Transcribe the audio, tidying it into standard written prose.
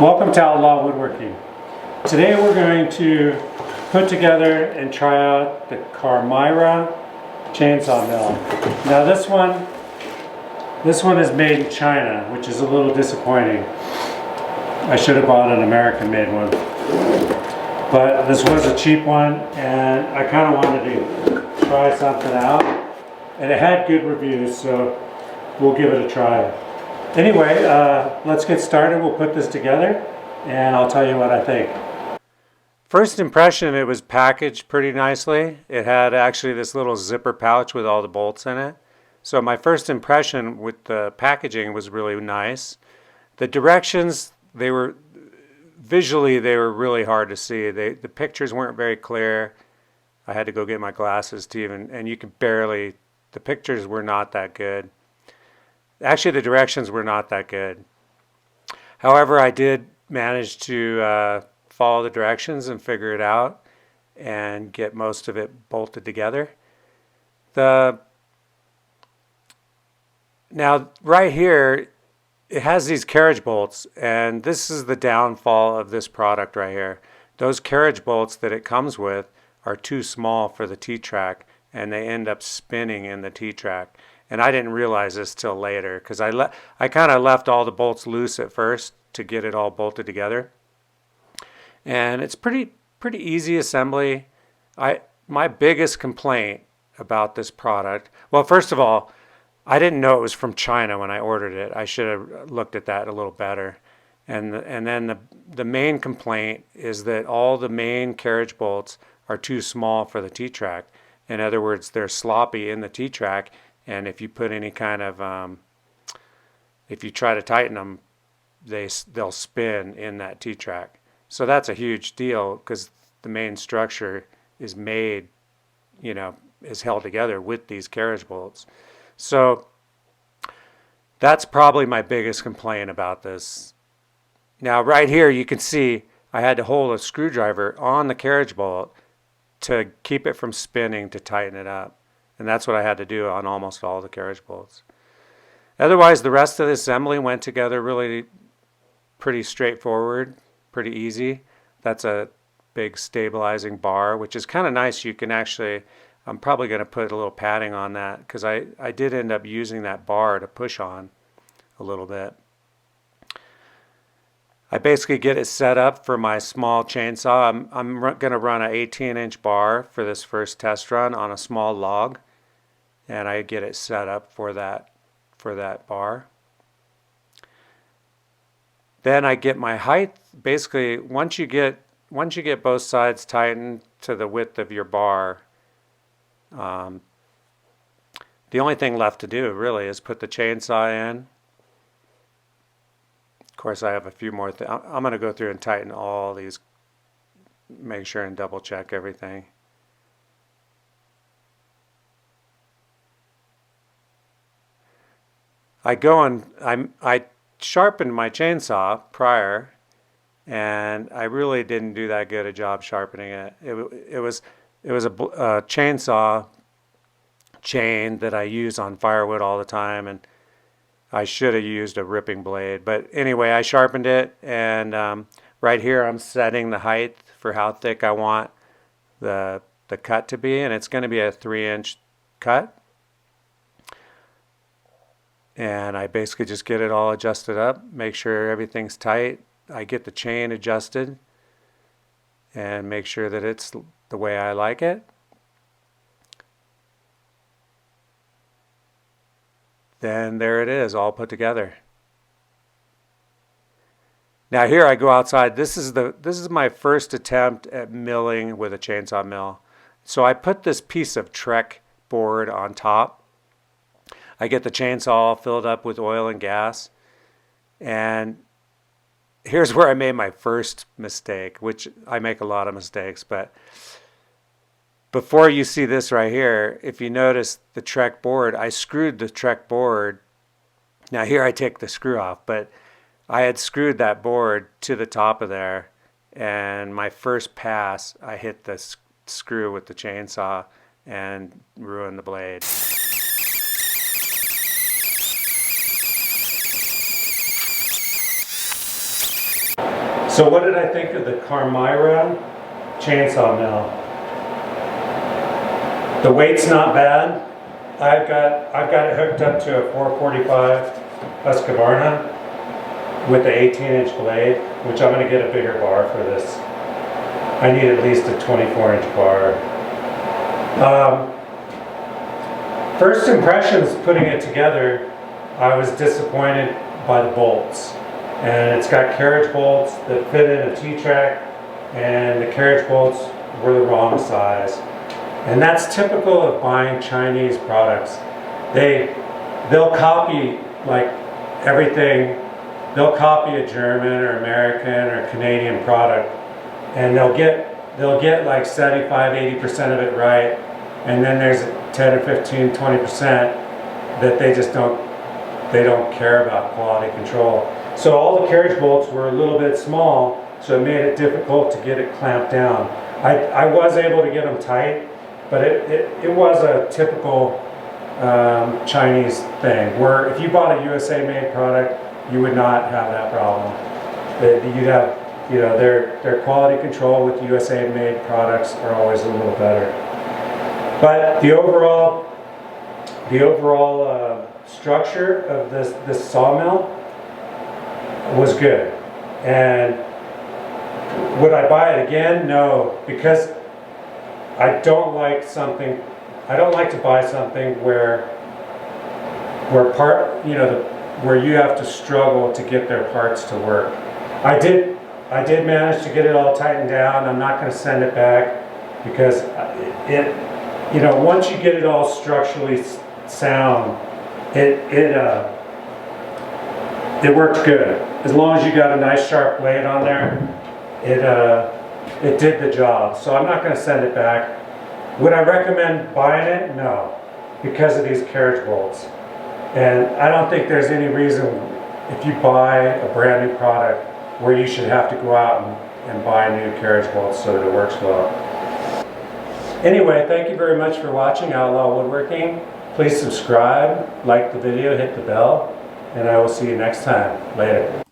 Welcome to Outlaw Woodworking. Today we're going to put together and try out the Carmyra chainsaw mill. Now this one is made in China, which is a little disappointing. I should have bought an American made one. But this was a cheap one and I kind of wanted to try something out. And it had good reviews, so we'll give it a try. Anyway, let's get started. We'll put this together and I'll tell you what I think. First impression, it was packaged pretty nicely. It had actually this little zipper pouch with all the bolts in it. So my first impression with the packaging was really nice. The directions, visually they were really hard to see. The pictures weren't very clear. I had to go get my glasses to even, and you could barely, the pictures were not that good. Actually, the directions were not that good. However, I did manage to follow the directions and figure it out and get most of it bolted together. Now, right here, it has these carriage bolts, and this is the downfall of this product right here. Those carriage bolts that it comes with are too small for the T-track, and they end up spinning in the T-track. And I didn't realize this till later because I kind of left all the bolts loose at first to get it all bolted together. And it's pretty easy assembly. My biggest complaint about this product, well, first of all, I didn't know it was from China when I ordered it. I should have looked at that a little better. And then the main complaint is that all the main carriage bolts are too small for the T-track. In other words, they're sloppy in the T-track. And if you put any kind of, if you try to tighten them, they'll spin in that T-track. So that's a huge deal because the main structure is made, is held together with these carriage bolts. So that's probably my biggest complaint about this. Now right here you can see I had to hold a screwdriver on the carriage bolt to keep it from spinning to tighten it up. And that's what I had to do on almost all the carriage bolts. Otherwise, the rest of the assembly went together really pretty straightforward, pretty easy. That's a big stabilizing bar, which is kind of nice. You can actually, I'm probably going to put a little padding on that because I did end up using that bar to push on a little bit. I basically get it set up for my small chainsaw. I'm going to run an 18-inch bar for this first test run on a small log, and I get it set up for that bar. Then I get my height. Basically, once you get both sides tightened to the width of your bar, the only thing left to do really is put the chainsaw in. Of course, I have a few more things. I'm going to go through and tighten all these, make sure and double check everything. I sharpened my chainsaw prior, and I really didn't do that good a job sharpening it. It was a chainsaw chain that I use on firewood all the time, and I should have used a ripping blade. But anyway, I sharpened it, and right here I'm setting the height for how thick I want the cut to be, and it's going to be a 3-inch cut. And I basically just get it all adjusted up, make sure everything's tight. I get the chain adjusted and make sure that it's the way I like it. Then there it is, all put together. Now here I go outside. This is my first attempt at milling with a chainsaw mill. So I put this piece of Trek board on top. I get the chainsaw all filled up with oil and gas. And here's where I made my first mistake, which I make a lot of mistakes, but before you see this right here, if you notice the Trek board, I screwed the Trek board. Now here I take the screw off, but I had screwed that board to the top of there, and my first pass, I hit the screw with the chainsaw and ruined the blade. So what did I think of the Carmyra chainsaw mill? The weight's not bad. I've got it hooked up to a 445 Husqvarna with an 18-inch blade, which I'm going to get a bigger bar for this. I need at least a 24-inch bar. First impressions putting it together, I was disappointed by the bolts. And it's got carriage bolts that fit in a T-track, and the carriage bolts were the wrong size. And that's typical of buying Chinese products. They'll copy like everything. They'll copy a German or American or Canadian product, and they'll get like 75-80% of it right, and then there's 10 or 15, 20% that they don't care about quality control. So all the carriage bolts were a little bit small, so it made it difficult to get it clamped down. I was able to get them tight, but it was a typical Chinese thing, where if you bought a USA made product, you would not have that problem. You'd have, you know, their quality control with USA made products are always a little better. But the overall structure of this sawmill was good. And would I buy it again? No, because I don't like to buy something where you have to struggle to get their parts to work. I did manage to get it all tightened down. I'm not going to send it back because once you get it all structurally sound, it worked good. As long as you got a nice sharp blade on there, it did the job. So I'm not going to send it back. Would I recommend buying it? No, because of these carriage bolts. And I don't think there's any reason, if you buy a brand new product, where you should have to go out and buy new carriage bolts so that it works well. Anyway, thank you very much for watching Outlaw Woodworking. Please subscribe, like the video, hit the bell, and I will see you next time. Later.